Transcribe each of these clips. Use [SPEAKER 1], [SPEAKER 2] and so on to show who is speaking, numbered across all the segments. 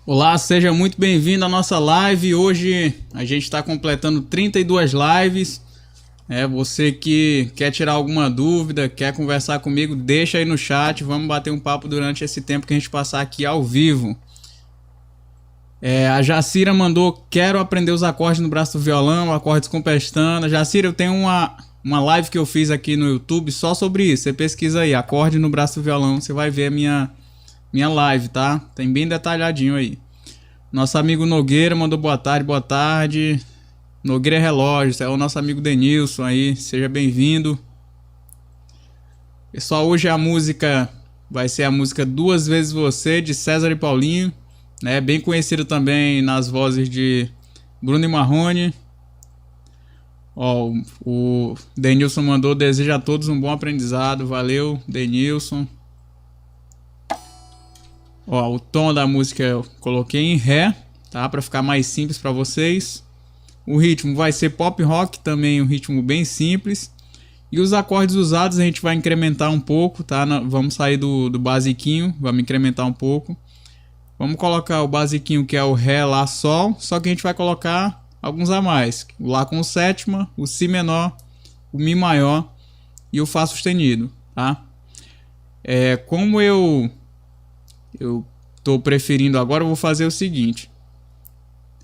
[SPEAKER 1] Olá, seja muito bem-vindo à nossa live. Hoje a gente está completando 32 lives. Você que quer tirar alguma dúvida, quer conversar comigo, deixa aí no chat. Vamos bater um papo durante esse tempo que a gente passar aqui ao vivo. A Jacira mandou: quero aprender os acordes no braço do violão, acordes com pestana. Jacira, eu tenho uma live que eu fiz aqui no YouTube só sobre isso. Você pesquisa aí, acorde no braço do violão, você vai ver a minha live, tá? Tem bem detalhadinho aí. Nosso amigo Nogueira mandou boa tarde, boa tarde. Nogueira Relógios, é o nosso amigo Denilson aí, seja bem-vindo. Pessoal, hoje a música vai ser a música Duas Vezes Você, de César e Paulinho, né? Bem conhecido também nas vozes de Bruno e Marrone. Ó, o Denilson mandou: deseja a todos um bom aprendizado. Valeu, Denilson. Ó, o tom da música eu coloquei em Ré, tá? Para ficar mais simples para vocês. O ritmo vai ser pop rock, também um ritmo bem simples. E os acordes usados a gente vai incrementar um pouco, tá? Vamos sair do basiquinho, vamos incrementar um pouco. Vamos colocar o basiquinho, que é o Ré, Lá, Sol, só que a gente vai colocar alguns a mais. O Lá com sétima, o Si menor, o Mi maior e o Fá sustenido, tá? Como eu tô preferindo agora, eu vou fazer o seguinte.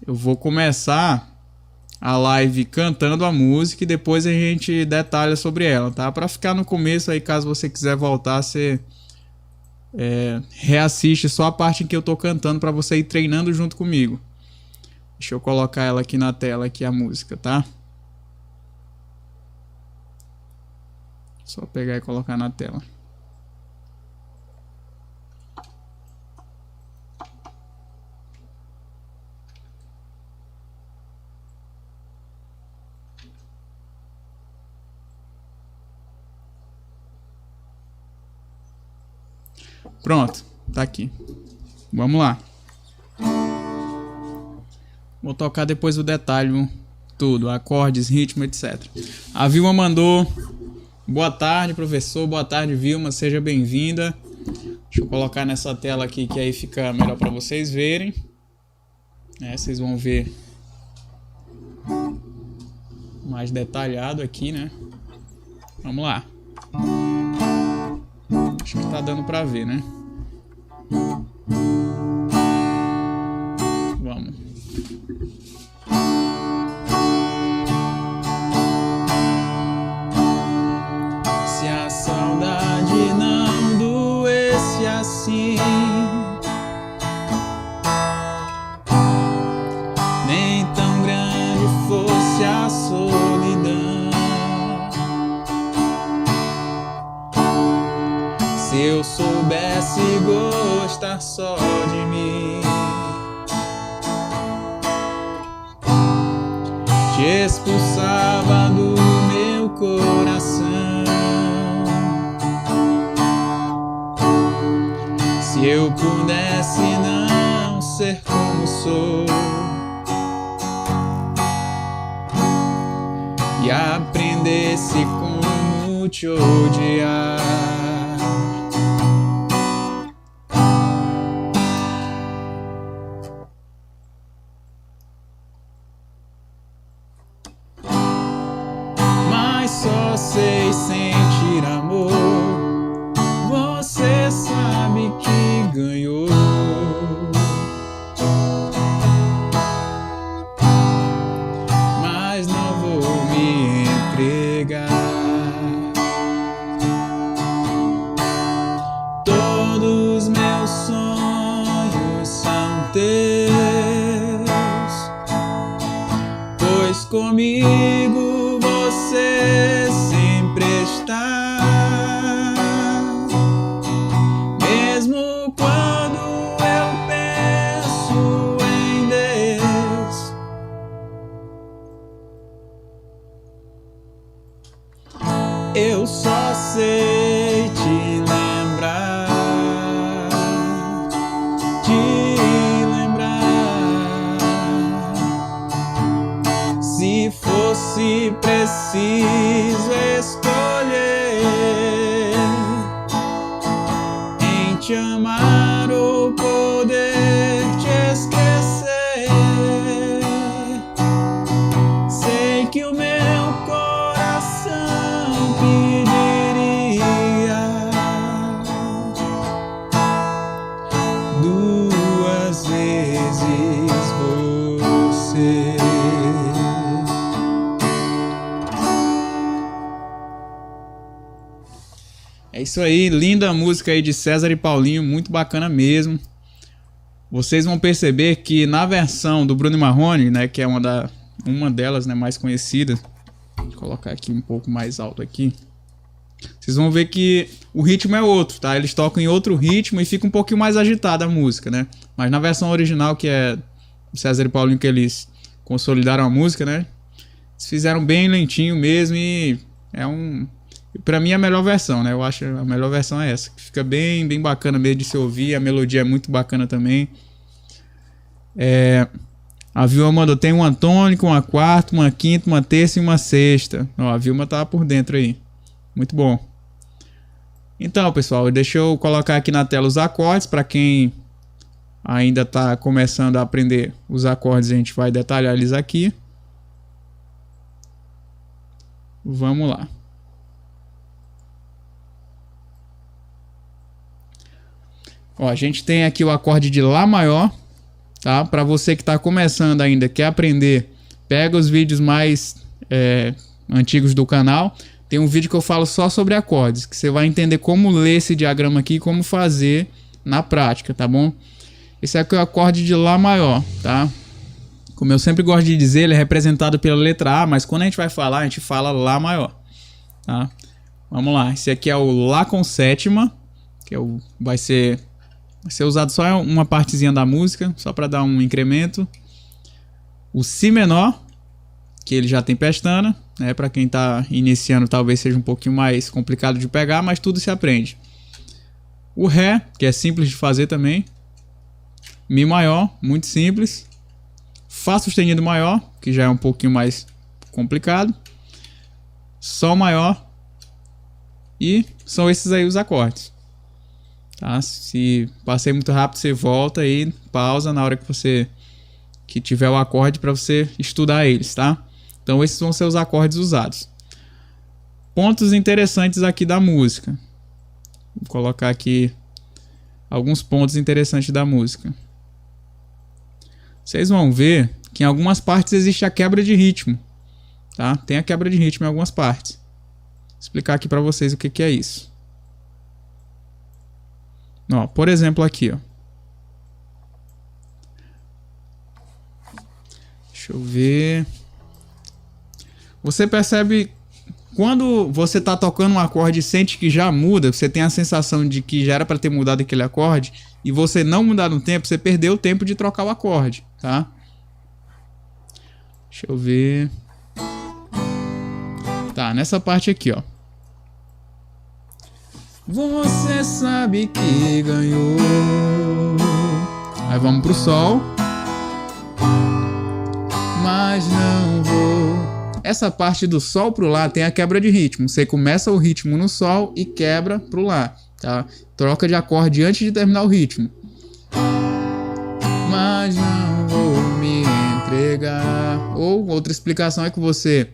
[SPEAKER 1] Eu vou começar a live cantando a música e depois a gente detalha sobre ela, tá? Para ficar no começo aí, caso você quiser voltar, você reassiste só a parte em que eu tô cantando para você ir treinando junto comigo. Deixa eu colocar ela aqui na tela, aqui a música, tá? Só pegar e colocar na tela. Pronto, tá aqui. Vamos lá. Vou tocar depois o detalhe, tudo, acordes, ritmo, etc. A Vilma mandou: boa tarde, professor. Boa tarde, Vilma. Seja bem-vinda. Deixa eu colocar nessa tela aqui, que aí fica melhor para vocês verem. Vocês vão ver mais detalhado aqui, né? Vamos lá. Acho que tá dando pra ver, né? Vamos. Se a saudade não doesse assim, nem tão grande fosse a solidão, se eu soubesse gostar só de mim, te expulsava do meu coração. Se eu pudesse não ser como sou e aprendesse como te odiar, só sei sentir amor. Você sabe que ganhou. Mas não vou me entregar. Todos meus sonhos são teus, pois comigo você sempre está, mesmo quando eu penso em Deus. Eu só sei te lembrar, se fosse preciso escolher em te amar ou poder te É isso aí, linda música aí de César e Paulinho, muito bacana mesmo. Vocês vão perceber que na versão do Bruno Marrone, né, que é uma delas, né, mais conhecida. Vou colocar aqui um pouco mais alto aqui. Vocês vão ver que o ritmo é outro, tá? Eles tocam em outro ritmo e fica um pouquinho mais agitada a música, né? Mas na versão original, que é César e Paulinho, que eles consolidaram a música, né? Eles fizeram bem lentinho mesmo e é pra mim a melhor versão, né? Eu acho a melhor versão é essa. Fica bem bacana mesmo de se ouvir. A melodia é muito bacana também. A Vilma mandou, tem uma tônica, uma quarta, uma quinta, uma terça e uma sexta. Ó, a Vilma tá por dentro aí. Muito bom. Então, pessoal, deixa eu colocar aqui na tela os acordes. Para quem ainda está começando a aprender os acordes, a gente vai detalhar eles aqui. Vamos lá. Ó, a gente tem aqui o acorde de Lá maior, tá? Para você que está começando ainda, quer aprender, pega os vídeos mais antigos do canal. Tem um vídeo que eu falo só sobre acordes, que você vai entender como ler esse diagrama aqui e como fazer na prática, tá bom? Esse aqui é o acorde de Lá maior, tá? Como eu sempre gosto de dizer, ele é representado pela letra A, mas quando a gente vai falar, a gente fala Lá maior, tá? Vamos lá, esse aqui é o Lá com sétima, que vai ser usado só uma partezinha da música, só para dar um incremento. O Si menor, que ele já tem pestana, né? Para quem está iniciando talvez seja um pouquinho mais complicado de pegar, mas tudo se aprende. O Ré, que é simples de fazer também. Mi maior, muito simples. Fá sustenido maior, que já é um pouquinho mais complicado. Sol maior. E são esses aí os acordes. Tá? Se passei muito rápido, você volta aí, pausa na hora que tiver o acorde para você estudar eles, tá? Então esses vão ser os acordes usados. Pontos interessantes aqui da música. Vou colocar aqui alguns pontos interessantes da música. Vocês vão ver que em algumas partes existe a quebra de ritmo, tá? Tem a quebra de ritmo em algumas partes. Vou explicar aqui para vocês o que é isso. Ó, por exemplo aqui, ó. Deixa eu ver. Você percebe quando você está tocando um acorde e sente que já muda, você tem a sensação de que já era para ter mudado aquele acorde e você não mudar no tempo, você perdeu o tempo de trocar o acorde, tá? Deixa eu ver. Tá, nessa parte aqui, ó. Você sabe que ganhou. Aí vamos pro Sol. Mas não vou. Essa parte do Sol pro Lá tem a quebra de ritmo. Você começa o ritmo no Sol e quebra pro Lá, tá? Troca de acorde antes de terminar o ritmo. Mas não vou me entregar. Ou outra explicação é que você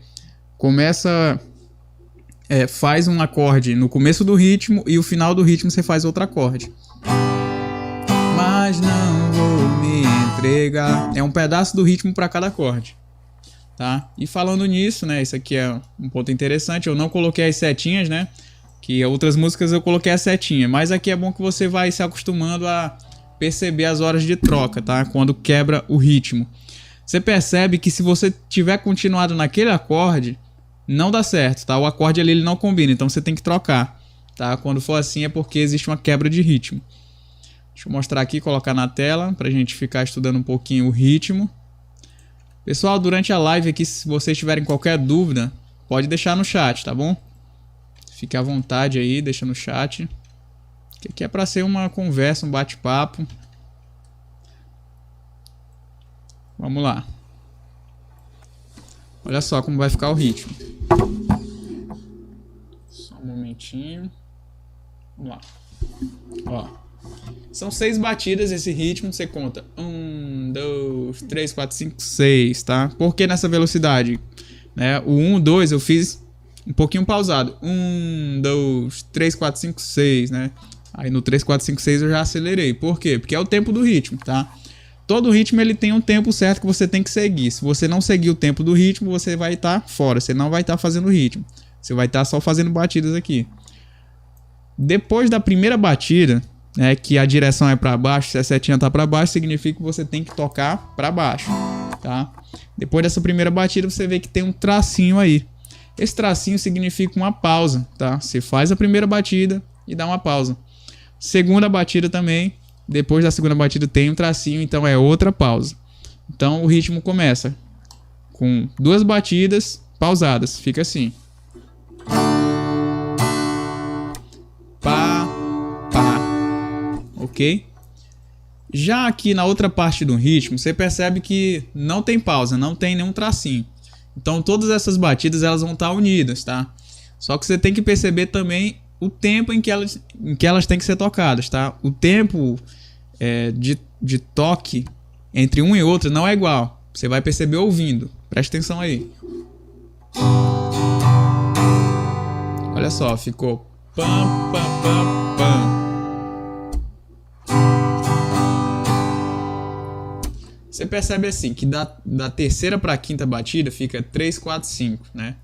[SPEAKER 1] começa... faz um acorde no começo do ritmo e o final do ritmo você faz outro acorde. Mas não vou me entregar. É um pedaço do ritmo para cada acorde. Tá? E falando nisso, né, isso aqui é um ponto interessante, eu não coloquei as setinhas, né, que outras músicas eu coloquei a setinha, mas aqui é bom que você vai se acostumando a perceber as horas de troca, tá, quando quebra o ritmo. Você percebe que se você tiver continuado naquele acorde, não dá certo, tá, o acorde ali ele não combina, então você tem que trocar, tá, quando for assim é porque existe uma quebra de ritmo. Deixa eu mostrar aqui, colocar na tela, pra gente ficar estudando um pouquinho o ritmo. Pessoal, durante a live aqui, se vocês tiverem qualquer dúvida, pode deixar no chat, tá bom? Fique à vontade aí, deixa no chat. Que aqui é para ser uma conversa, um bate-papo. Vamos lá. Olha só como vai ficar o ritmo. Só um momentinho. Vamos lá. Ó. São 6 batidas esse ritmo, você conta 1, 2, 3, 4, 5, 6, tá? Por que nessa velocidade? Né? O 1, 2 eu fiz um pouquinho pausado. 1, 2, 3, 4, 5, 6, né? Aí no 3, 4, 5, 6 eu já acelerei. Por quê? Porque é o tempo do ritmo, tá? Todo ritmo ele tem um tempo certo que você tem que seguir. Se você não seguir o tempo do ritmo, você vai estar fora. Você não vai estar fazendo ritmo. Você vai estar só fazendo batidas aqui. Depois da primeira batida, né, que a direção é para baixo, se a setinha tá para baixo, significa que você tem que tocar para baixo, tá? Depois dessa primeira batida, você vê que tem um tracinho aí. Esse tracinho significa uma pausa, tá? Você faz a primeira batida e dá uma pausa. Segunda batida também, depois da segunda batida tem um tracinho, então é outra pausa. Então o ritmo começa com 2 batidas pausadas, fica assim. Pá, pá, ok? Já aqui na outra parte do ritmo, você percebe que não tem pausa, não tem nenhum tracinho. Então todas essas batidas elas vão estar unidas, tá? Só que você tem que perceber também o tempo em que elas têm que ser tocadas, tá? O tempo de toque entre um e outro não é igual. Você vai perceber ouvindo. Presta atenção aí. Olha só, ficou pam, pam, pam, pam. Você percebe assim que da terceira para a quinta batida fica 3, 4, 5, né?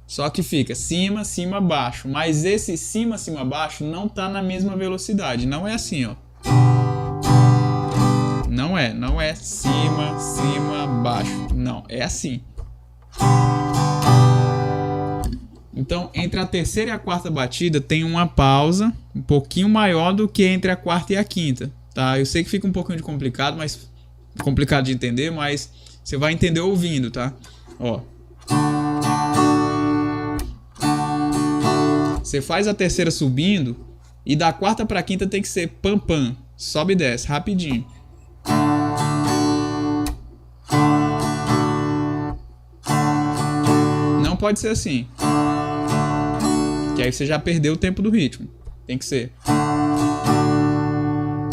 [SPEAKER 1] Só que fica cima, cima, baixo. Mas esse cima, cima, baixo não tá na mesma velocidade. Não é assim, ó. Não é cima, cima, baixo. Não, é assim. Então, entre a terceira e a quarta batida tem uma pausa um pouquinho maior do que entre a quarta e a quinta, tá? Eu sei que fica um pouquinho complicado, complicado de entender, mas você vai entender ouvindo, tá? Ó. Você faz a terceira subindo e da quarta para a quinta tem que ser pam pam, sobe e desce rapidinho. Não pode ser assim, que aí você já perdeu o tempo do ritmo. Tem que ser,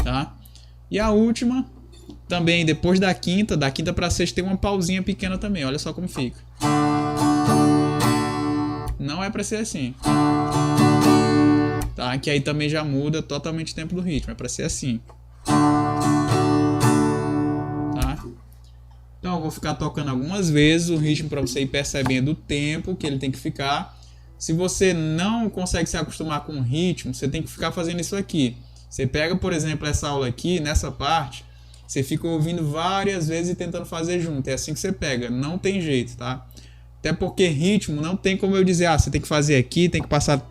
[SPEAKER 1] tá? E a última também depois da quinta para a sexta tem uma pausinha pequena também. Olha só como fica. Não é para ser assim, tá? Que aí também já muda totalmente o tempo do ritmo. É para ser assim, tá? Então eu vou ficar tocando algumas vezes o ritmo para você ir percebendo o tempo que ele tem que ficar. Se você não consegue se acostumar com o ritmo, você tem que ficar fazendo isso aqui. Você pega, por exemplo, essa aula aqui, nessa parte, você fica ouvindo várias vezes e tentando fazer junto. É assim que você pega, não tem jeito, tá? Até porque ritmo não tem como eu dizer, você tem que fazer aqui, tem que passar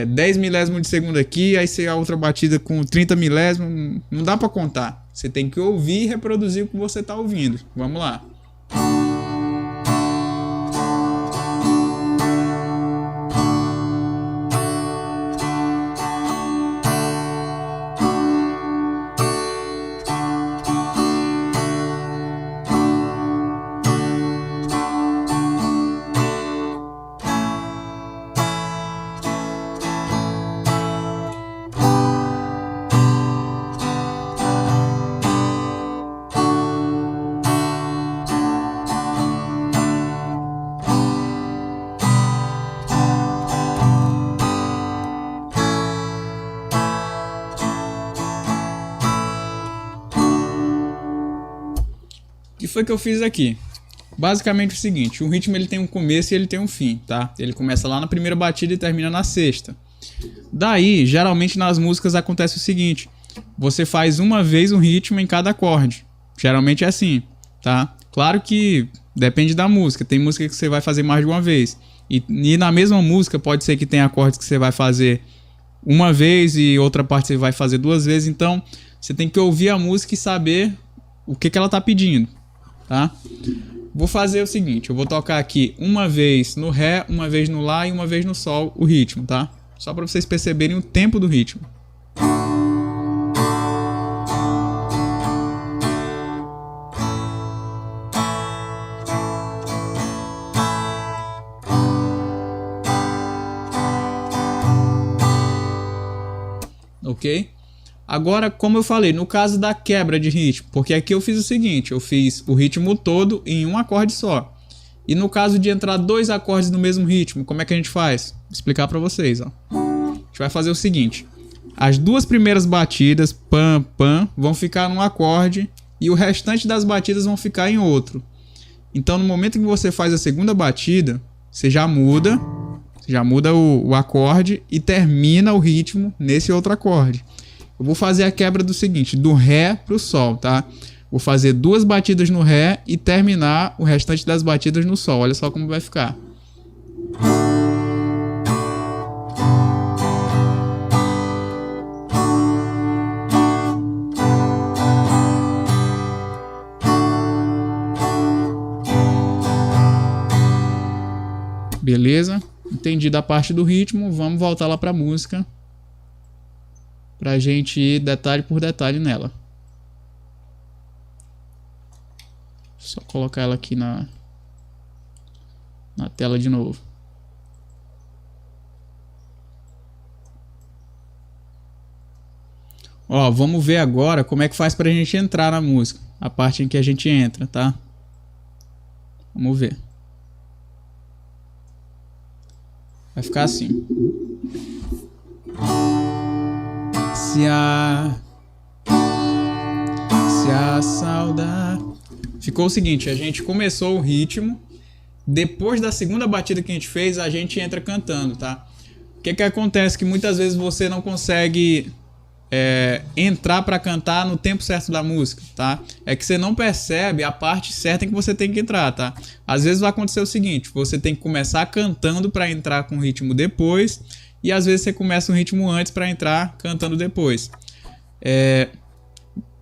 [SPEAKER 1] 10 milésimos de segundo aqui, aí você a outra batida com 30 milésimos, não dá pra contar. Você tem que ouvir e reproduzir o que você tá ouvindo. Vamos lá. O que foi que eu fiz aqui? Basicamente o seguinte, o ritmo ele tem um começo e ele tem um fim, tá? Ele começa lá na primeira batida e termina na sexta. Daí, geralmente nas músicas acontece o seguinte, você faz uma vez um ritmo em cada acorde. Geralmente é assim, tá? Claro que depende da música, tem música que você vai fazer mais de uma vez. E na mesma música pode ser que tenha acordes que você vai fazer uma vez e outra parte você vai fazer 2 vezes. Então, você tem que ouvir a música e saber o que ela tá pedindo, tá? Vou fazer o seguinte, eu vou tocar aqui uma vez no Ré, uma vez no Lá e uma vez no Sol o ritmo, tá? Só para vocês perceberem o tempo do ritmo. Ok? Agora, como eu falei, no caso da quebra de ritmo, porque aqui eu fiz o seguinte, eu fiz o ritmo todo em um acorde só. E no caso de entrar 2 acordes no mesmo ritmo, como é que a gente faz? Vou explicar para vocês, ó. A gente vai fazer o seguinte, as 2 primeiras batidas, pam, pam, vão ficar num acorde e o restante das batidas vão ficar em outro. Então, no momento que você faz a segunda batida, você já muda Já muda o acorde e termina o ritmo nesse outro acorde. Eu vou fazer a quebra do seguinte, do Ré pro Sol, tá? Vou fazer 2 batidas no Ré e terminar o restante das batidas no Sol. Olha só como vai ficar. Beleza? Entendi da parte do ritmo, vamos voltar lá para a música pra gente ir detalhe por detalhe nela. Só colocar ela aqui na tela de novo. Ó, vamos ver agora como é que faz pra gente entrar na música. A parte em que a gente entra, tá? Vamos ver. Vai ficar assim. Se a saudade... Ficou o seguinte, a gente começou o ritmo. Depois da segunda batida que a gente fez, a gente entra cantando, tá? O que acontece? Que muitas vezes você não consegue entrar para cantar no tempo certo da música, tá? É que você não percebe a parte certa em que você tem que entrar, tá? Às vezes vai acontecer o seguinte, você tem que começar cantando para entrar com o ritmo depois, e às vezes você começa um ritmo antes para entrar cantando depois.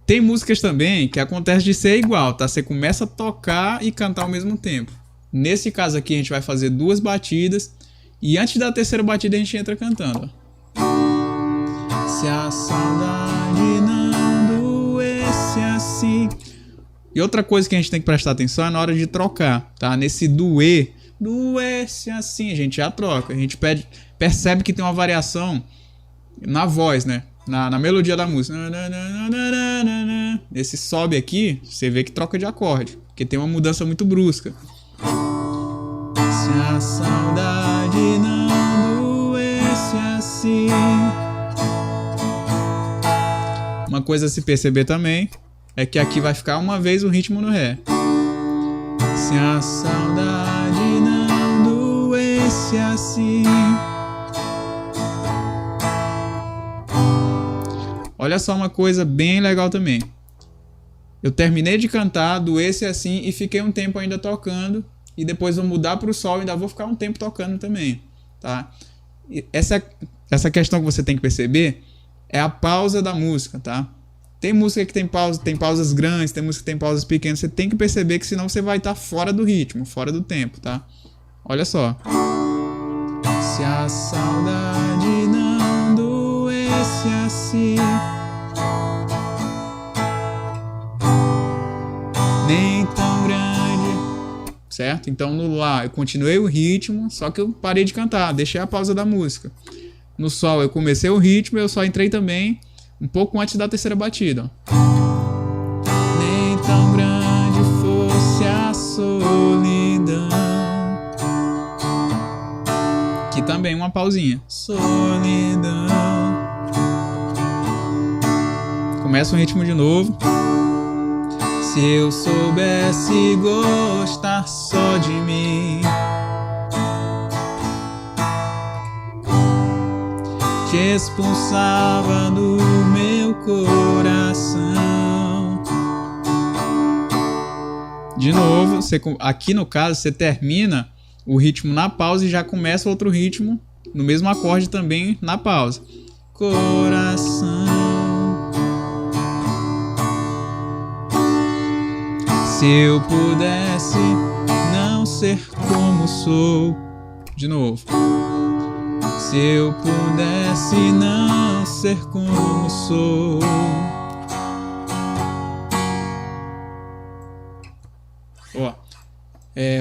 [SPEAKER 1] Tem músicas também que acontece de ser igual, tá? Você começa a tocar e cantar ao mesmo tempo. Nesse caso aqui a gente vai fazer 2 batidas e antes da terceira batida a gente entra cantando, ó. Se a saudade não doesse assim. E outra coisa que a gente tem que prestar atenção é na hora de trocar, tá? Nesse doesse assim, a gente já troca. A gente percebe que tem uma variação na voz, né? Na melodia da música. Esse sobe aqui, você vê que troca de acorde, porque tem uma mudança muito brusca. Se a saudade não doesse assim. Uma coisa a se perceber também é que aqui vai ficar uma vez o ritmo no Ré. Se a saudade não doesse assim. Olha só uma coisa bem legal também. Eu terminei de cantar, doesse assim e fiquei um tempo ainda tocando. E depois vou mudar para o Sol e ainda vou ficar um tempo tocando também, tá? E essa questão que você tem que perceber é a pausa da música, tá? Tem música que tem pausas grandes, tem música que tem pausas pequenas. Você tem que perceber que senão você vai estar fora do ritmo, fora do tempo, tá? Olha só. Se a saudade não doesse assim, nem tão grande, certo? Então no Lá eu continuei o ritmo, só que eu parei de cantar, deixei a pausa da música. No Sol eu comecei o ritmo e eu só entrei também um pouco antes da terceira batida. Nem tão grande fosse a solidão. Aqui também uma pausinha. Solidão. Começa o ritmo de novo. Se eu soubesse gostar só de mim, te expulsava do meu coração. De novo, aqui no caso você termina o ritmo na pausa e já começa outro ritmo no mesmo acorde também na pausa. Coração. Se eu pudesse não ser como sou. De novo. Se eu pudesse não ser como sou. Ó,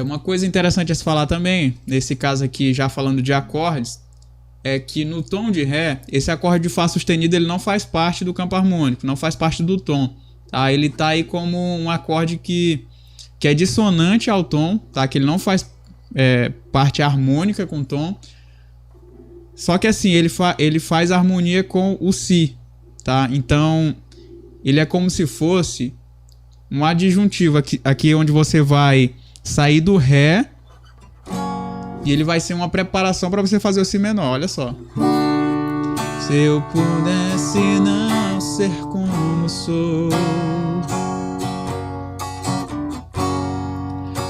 [SPEAKER 1] uma coisa interessante a se falar também, nesse caso aqui, já falando de acordes, é que no tom de Ré, esse acorde de Fá sustenido ele não faz parte do campo harmônico, não faz parte do tom. Tá? Ele tá aí como um acorde que é dissonante ao tom, tá? Que ele não faz parte harmônica com o tom. Só que assim, ele faz harmonia com o Si, tá? Então, ele é como se fosse um adjuntivo aqui onde você vai sair do Ré E ele vai ser uma preparação para você fazer o si menor, olha só. Se eu pudesse não ser como sou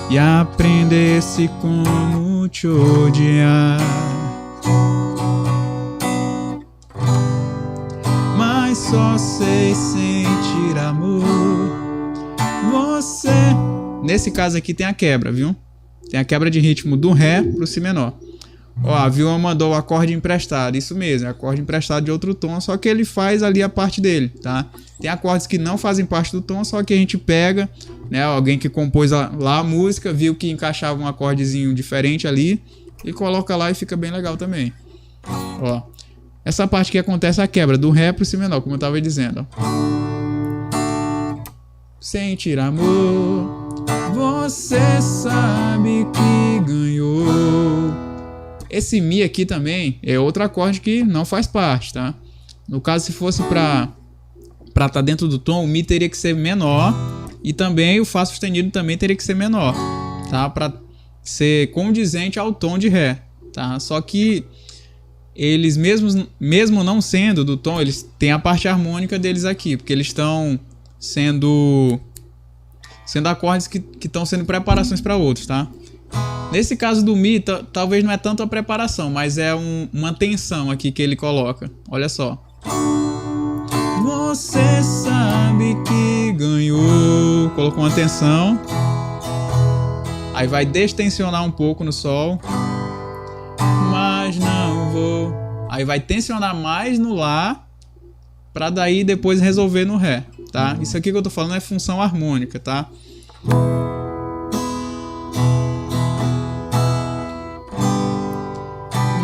[SPEAKER 1] e aprendesse como te odiar, mas só sei sentir amor. Você... Nesse caso aqui tem a quebra, viu? Tem a quebra de ritmo do Ré pro Si menor. Ó, a Vilma mandou o acorde emprestado. Isso mesmo, é acorde emprestado de outro tom, só que ele faz ali a parte dele, tá? Tem acordes que não fazem parte do tom, só que a gente pega, né? Alguém que compôs lá a música, viu que encaixava um acordezinho diferente ali e coloca lá e fica bem legal também. Ó, essa parte que acontece a quebra do Ré pro Si menor, como eu tava dizendo, ó. Sentir amor, você sabe que ganhou. Esse Mi aqui também é outro acorde que não faz parte, tá? No caso, se fosse pra tá dentro do tom, o Mi teria que ser menor e também o Fá sustenido também teria que ser menor, tá? Pra ser condizente ao tom de Ré, tá? Só que eles mesmo não sendo do tom, eles têm a parte harmônica deles aqui, porque eles estão sendo acordes que estão sendo preparações para outros, tá? Nesse caso do Mi, talvez não é tanto a preparação, mas é uma tensão aqui que ele coloca. Olha só. Você sabe que ganhou. Colocou uma tensão. Aí vai destensionar um pouco no Sol. Mas não vou. Aí vai tensionar mais no Lá. Pra daí depois resolver no Ré, tá? Isso aqui que eu tô falando é função harmônica, tá?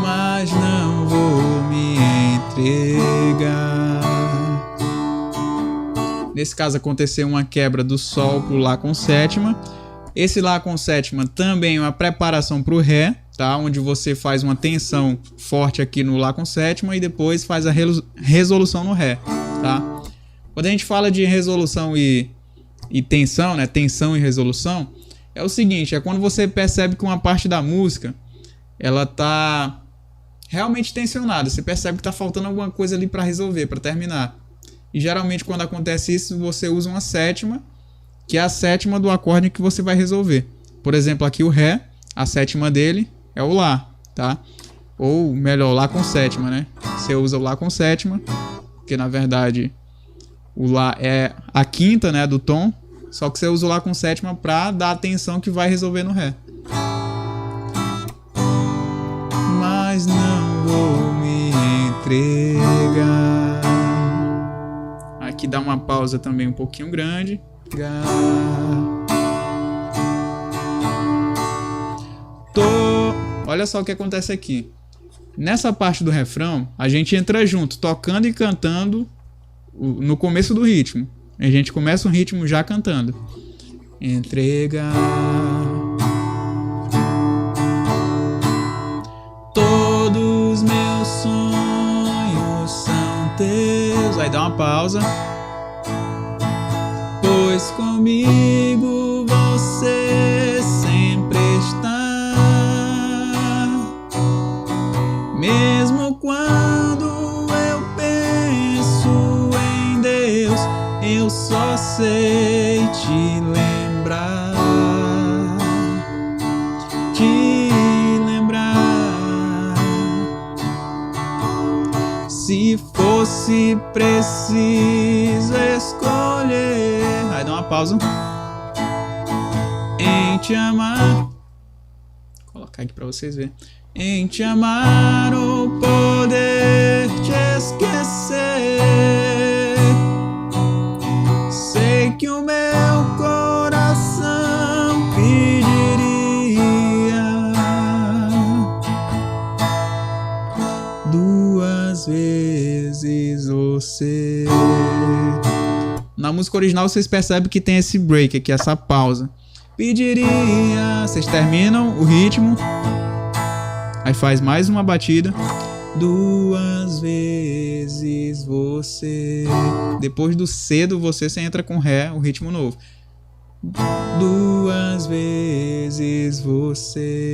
[SPEAKER 1] Mas não vou me entregar. Nesse caso aconteceu uma quebra do Sol pro Lá com sétima. Esse Lá com sétima também é uma preparação pro Ré, tá? Onde você faz uma tensão forte aqui no Lá com sétima e depois faz a resolução no Ré, tá? Quando a gente fala de resolução e tensão, né? Tensão e resolução, é o seguinte, é quando você percebe que uma parte da música ela tá realmente tensionada, você percebe que tá faltando alguma coisa ali para resolver, para terminar. E geralmente quando acontece isso, você usa uma sétima, que é a sétima do acorde que você vai resolver. Por exemplo, aqui o Ré, a sétima dele é o Lá, tá? Ou melhor, Lá com sétima, né? Você usa o Lá com sétima, porque na verdade o Lá é a quinta, né, do tom, só que você usa o Lá com sétima para dar a tensão que vai resolver no Ré. Mas não vou me entregar. Aqui dá uma pausa também um pouquinho grande. Olha só o que acontece aqui. Nessa parte do refrão, a gente entra junto, tocando e cantando no começo do ritmo. A gente começa o ritmo já cantando. Entregar. Todos meus sonhos são teus. Aí dá uma pausa. Pois comigo você sempre está. Mesmo quando eu penso em Deus, eu só sei te lembrar. Se fosse preciso escolher, aí dá uma pausa, em te amar, vou colocar aqui pra vocês verem, em te amar ou poder te esquecer, sei que o meu coração pediria duas vezes você. Na música original vocês percebem que tem esse break aqui, essa pausa. Pediria, vocês terminam o ritmo, aí faz mais uma batida, duas vezes você. Depois do C do você entra com Ré, o ritmo novo. duas vezes você.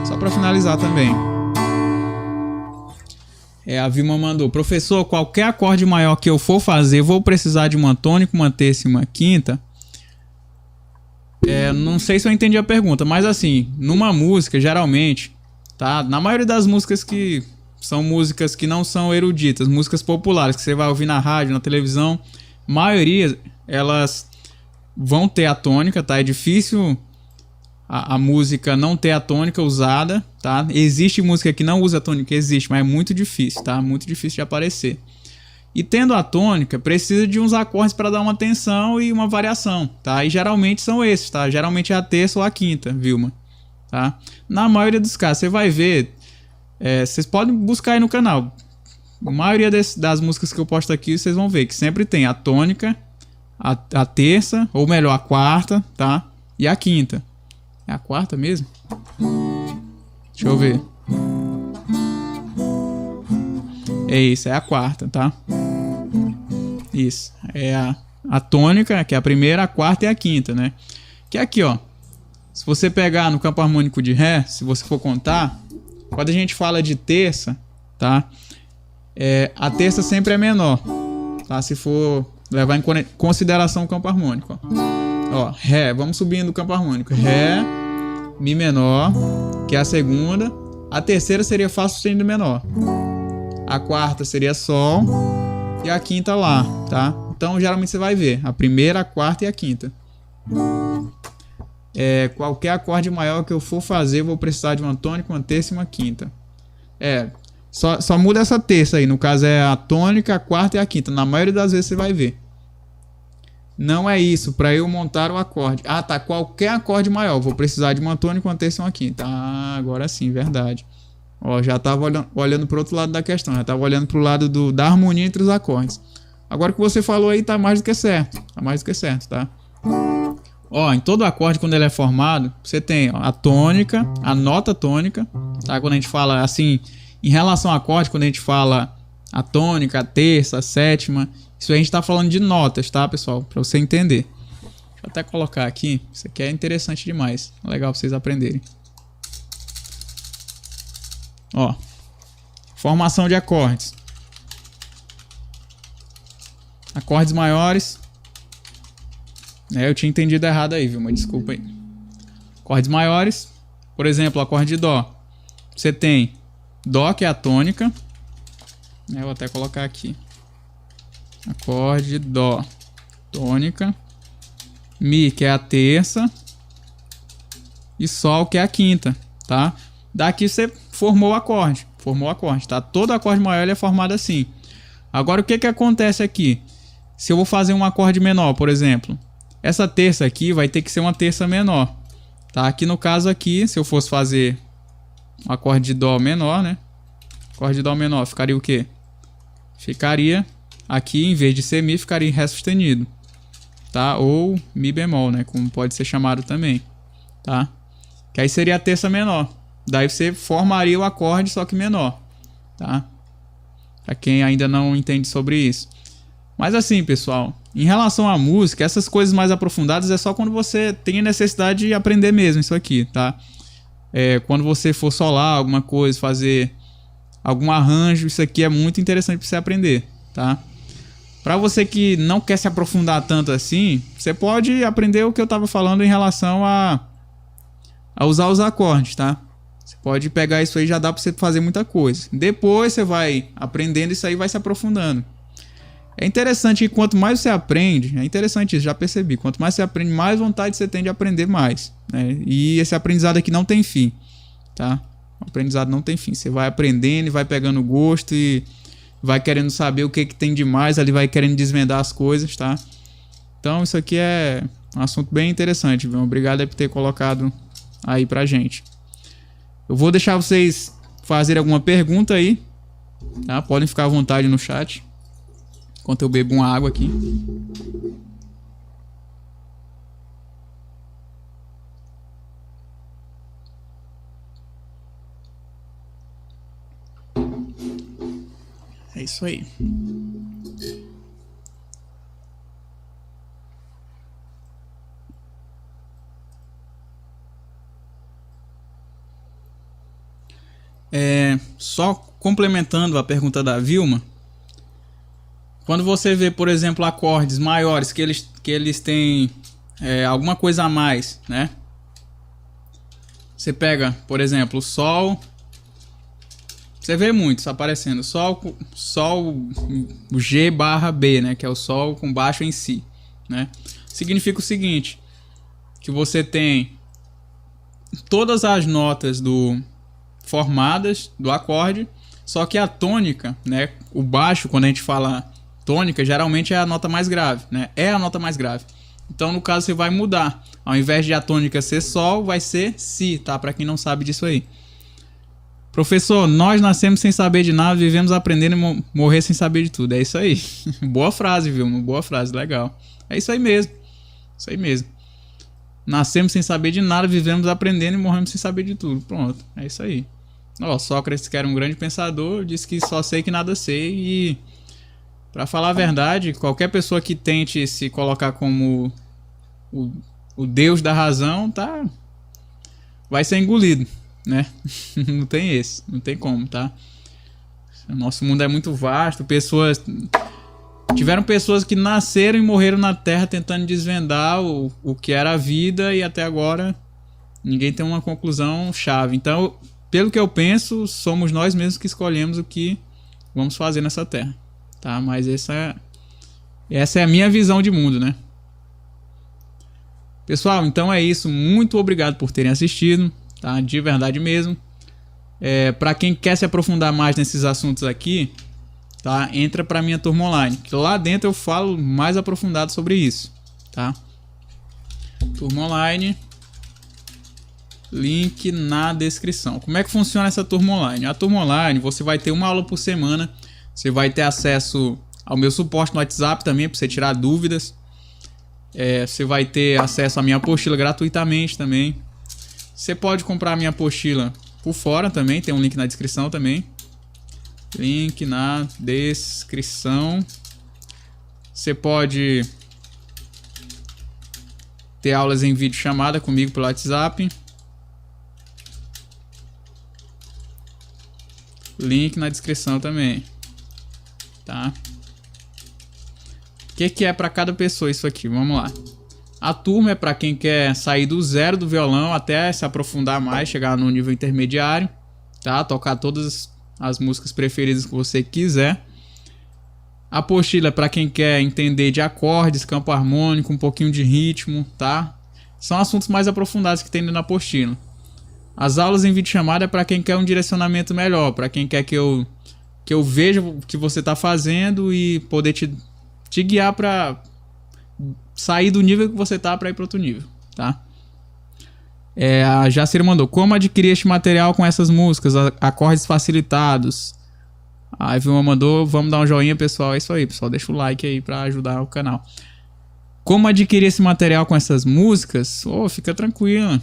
[SPEAKER 1] Só para finalizar também. A Vilma mandou: professor, qualquer acorde maior que eu for fazer, vou precisar de uma tônica, uma terça e uma quinta? Não sei se eu entendi a pergunta, mas assim, numa música, geralmente, tá? Na maioria das músicas que são músicas que não são eruditas, músicas populares, que você vai ouvir na rádio, na televisão, maioria, elas vão ter a tônica, tá? É difícil a música não ter a tônica usada, tá? Existe música que não usa a tônica, existe, mas é muito difícil, tá? Muito difícil de aparecer. E tendo a tônica, precisa de uns acordes para dar uma tensão e uma variação, tá? E geralmente são esses, tá? Geralmente é a terça ou a quinta, Vilma, tá? Na maioria dos casos, você vai ver, vocês podem buscar aí no canal. A maioria das músicas que eu posto aqui, vocês vão ver que sempre tem a tônica, a terça, ou melhor, a quarta, tá? E a quinta. É a quarta mesmo? Deixa eu ver. É isso, é a quarta, tá? Isso. É a tônica, que é a primeira, a quarta e a quinta, né? Que é aqui, ó. Se você pegar no campo harmônico de Ré, se você for contar, quando a gente fala de terça, tá? A terça sempre é menor, tá? Se for levar em consideração o campo harmônico, ó, Ré, vamos subindo o campo harmônico. Ré, Mi menor, que é a segunda. A terceira seria Fá sustenido menor. A quarta seria Sol. E a quinta Lá, tá? Então, geralmente você vai ver a primeira, a quarta e a quinta. Qualquer acorde maior que eu for fazer, eu vou precisar de uma tônica, uma terça e uma quinta. Só muda essa terça aí. No caso, é a tônica, a quarta e a quinta. Na maioria das vezes você vai ver. Não é isso, para eu montar o acorde. Ah, tá, qualquer acorde maior. Vou precisar de uma tônica, uma terça e uma quinta. Ah, agora sim, verdade. Ó, já tava olhando pro outro lado da questão. Já tava olhando pro lado da harmonia entre os acordes. Agora que você falou aí, tá mais do que certo. Tá mais do que certo, tá? Ó, em todo acorde, quando ele é formado, você tem a tônica, a nota tônica, tá? Quando a gente fala assim, em relação ao acorde, quando a gente fala a tônica, a terça, a sétima, isso aí a gente tá falando de notas, tá, pessoal? Pra você entender. Deixa eu até colocar aqui. Isso aqui é interessante demais. Legal pra vocês aprenderem. Ó. Formação de acordes. Acordes maiores. Eu tinha entendido errado aí, viu? Mas desculpa aí. Acordes maiores. Por exemplo, o acorde de Dó. Você tem Dó, que é a tônica. Eu vou até colocar aqui. Acorde Dó, tônica. Mi, que é a terça. E Sol, que é a quinta, tá? Daqui você formou o acorde. Formou o acorde, tá? Todo acorde maior ele é formado assim. Agora, o que que acontece aqui? Se eu vou fazer um acorde menor, por exemplo. Essa terça aqui vai ter que ser uma terça menor, tá? Aqui no caso aqui, se eu fosse fazer um acorde de Dó menor, né? Acorde de Dó menor, ficaria o quê? Ficaria... Aqui, em vez de ser Mi, ficaria em Ré sustenido, tá? Ou Mi bemol, né? Como pode ser chamado também, tá? Que aí seria a terça menor. Daí você formaria o acorde, só que menor, tá? Pra quem ainda não entende sobre isso. Mas assim, pessoal, em relação à música, essas coisas mais aprofundadas é só quando você tem a necessidade de aprender mesmo isso aqui, tá? Quando você for solar alguma coisa, fazer algum arranjo, isso aqui é muito interessante pra você aprender, tá? Para você que não quer se aprofundar tanto assim, você pode aprender o que eu estava falando em relação a usar os acordes, tá? Você pode pegar isso aí, já dá para você fazer muita coisa. Depois você vai aprendendo isso aí, vai se aprofundando. É interessante que quanto mais você aprende, é interessante isso, já percebi. Quanto mais você aprende, mais vontade você tem de aprender mais, né? E esse aprendizado aqui não tem fim, tá? O aprendizado não tem fim. Você vai aprendendo e vai pegando gosto e vai querendo saber o que tem de mais, ali vai querendo desvendar as coisas, tá? Então isso aqui é um assunto bem interessante, viu? Obrigado aí por ter colocado aí pra gente. Eu vou deixar vocês fazerem alguma pergunta aí, tá? Podem ficar à vontade no chat, enquanto eu bebo uma água aqui. É isso aí. só complementando a pergunta da Vilma, quando você vê, por exemplo, acordes maiores que eles têm alguma coisa a mais, né? Você pega, por exemplo, o Sol. Você vê muito isso aparecendo. Sol, o G barra B, né? Que é o Sol com baixo em Si, né? Significa o seguinte, que você tem todas as notas formadas do acorde, só que a tônica, né? O baixo, quando a gente fala tônica, geralmente é a nota mais grave, né? É a nota mais grave. Então, no caso, você vai mudar. Ao invés de a tônica ser Sol, vai ser Si, tá? Para quem não sabe disso aí. Professor, nós nascemos sem saber de nada, vivemos aprendendo e morrer sem saber de tudo. É isso aí. Boa frase, viu? Uma boa frase, legal. É isso aí mesmo. Isso aí mesmo. Nascemos sem saber de nada, vivemos aprendendo e morremos sem saber de tudo. Pronto, é isso aí. Ó, Sócrates, que era um grande pensador, disse que só sei que nada sei. E, pra falar a verdade, qualquer pessoa que tente se colocar como o Deus da razão, vai ser engolido, né? Não tem como, tá? O nosso mundo é muito vasto, tiveram pessoas que nasceram e morreram na Terra tentando desvendar o que era a vida, e até agora ninguém tem uma conclusão chave. Então, pelo que eu penso, somos nós mesmos que escolhemos o que vamos fazer nessa Terra, tá? Mas essa é a minha visão de mundo, né? Pessoal, então é isso. Muito obrigado por terem assistido, tá? De verdade mesmo. Para quem quer se aprofundar mais nesses assuntos aqui, tá? Entra para minha turma online, que lá dentro eu falo mais aprofundado sobre isso, tá? Turma online, link na descrição. Como é que funciona essa turma online? A turma online, você vai ter uma aula por semana, você vai ter acesso ao meu suporte no WhatsApp também, para você tirar dúvidas. Você vai ter acesso à minha apostila gratuitamente também. Você pode comprar a minha apostila por fora também, tem um link na descrição também. Link na descrição. Você pode ter aulas em vídeo chamada comigo pelo WhatsApp. Link na descrição também, tá? O que é para cada pessoa isso aqui? Vamos lá. A turma é para quem quer sair do zero do violão até se aprofundar mais, chegar no nível intermediário, tá? Tocar todas as músicas preferidas que você quiser. A apostila é para quem quer entender de acordes, campo harmônico, um pouquinho de ritmo, tá? São assuntos mais aprofundados que tem na apostila. As aulas em videochamada é para quem quer um direcionamento melhor, para quem quer que eu veja o que você está fazendo e poder te guiar para sair do nível que você tá para ir para outro nível, tá? A Jacira mandou: como adquirir este material com essas músicas, acordes facilitados? A Vilma mandou: vamos dar um joinha, pessoal. É isso aí, pessoal, deixa o like aí para ajudar o canal. Como adquirir esse material com essas músicas? Fica tranquilo.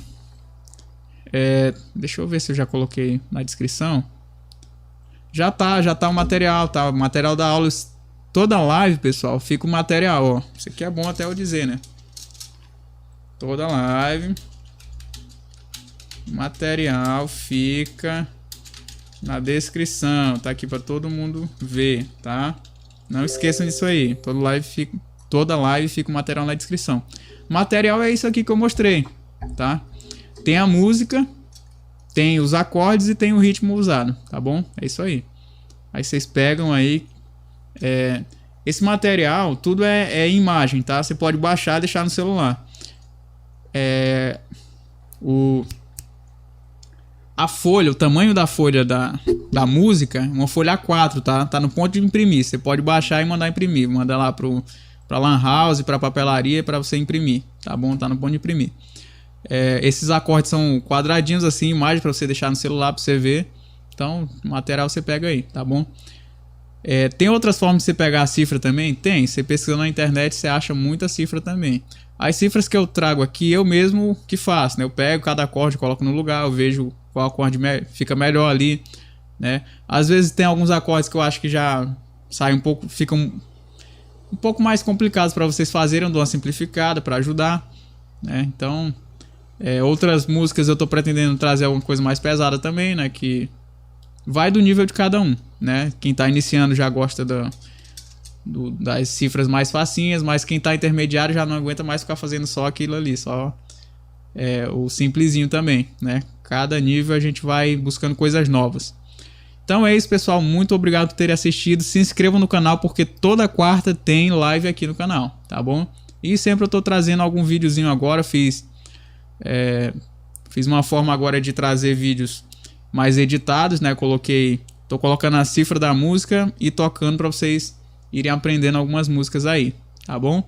[SPEAKER 1] Deixa eu ver se eu já coloquei na descrição. Já tá o material, tá? O material da aula. Toda live, pessoal, fica o material, ó. Isso aqui é bom até eu dizer, né? Toda live, material fica na descrição, tá aqui para todo mundo ver, tá? Não esqueçam disso aí. Toda live fica o material na descrição. Material é isso aqui que eu mostrei, tá? Tem a música, tem os acordes e tem o ritmo usado, tá bom? É isso aí. Aí vocês pegam aí. Esse material, tudo é imagem, tá? Você pode baixar e deixar no celular. A folha, o tamanho da folha da música, uma folha A4, tá? Tá no ponto de imprimir. Você pode baixar e mandar imprimir. Manda lá pra Lan House, pra papelaria, pra você imprimir, tá bom? Tá no ponto de imprimir. Esses acordes são quadradinhos assim, imagem pra você deixar no celular pra você ver. Então, o material você pega aí, tá bom? Tem outras formas de você pegar a cifra também? Tem. Você pesquisa na internet, você acha muita cifra também. As cifras que eu trago aqui, eu mesmo que faço, né? Eu pego cada acorde, coloco no lugar, eu vejo qual acorde fica melhor ali, né? Às vezes tem alguns acordes que eu acho que já saem ficam um pouco mais complicados para vocês fazerem, eu dou uma simplificada para ajudar, né? Então, outras músicas eu tô pretendendo trazer alguma coisa mais pesada também, né? Que vai do nível de cada um, né? Quem tá iniciando já gosta das cifras mais facinhas, mas quem tá intermediário já não aguenta mais ficar fazendo só aquilo ali, só o simplesinho também, né? Cada nível a gente vai buscando coisas novas. Então é isso, pessoal, muito obrigado por terem assistido. Se inscrevam no canal porque toda quarta tem live aqui no canal, tá bom? E sempre eu tô trazendo algum videozinho agora, fiz uma forma agora de trazer vídeos mais editados, né? Tô colocando a cifra da música e tocando para vocês irem aprendendo algumas músicas aí, tá bom?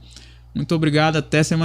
[SPEAKER 1] Muito obrigado, até semana.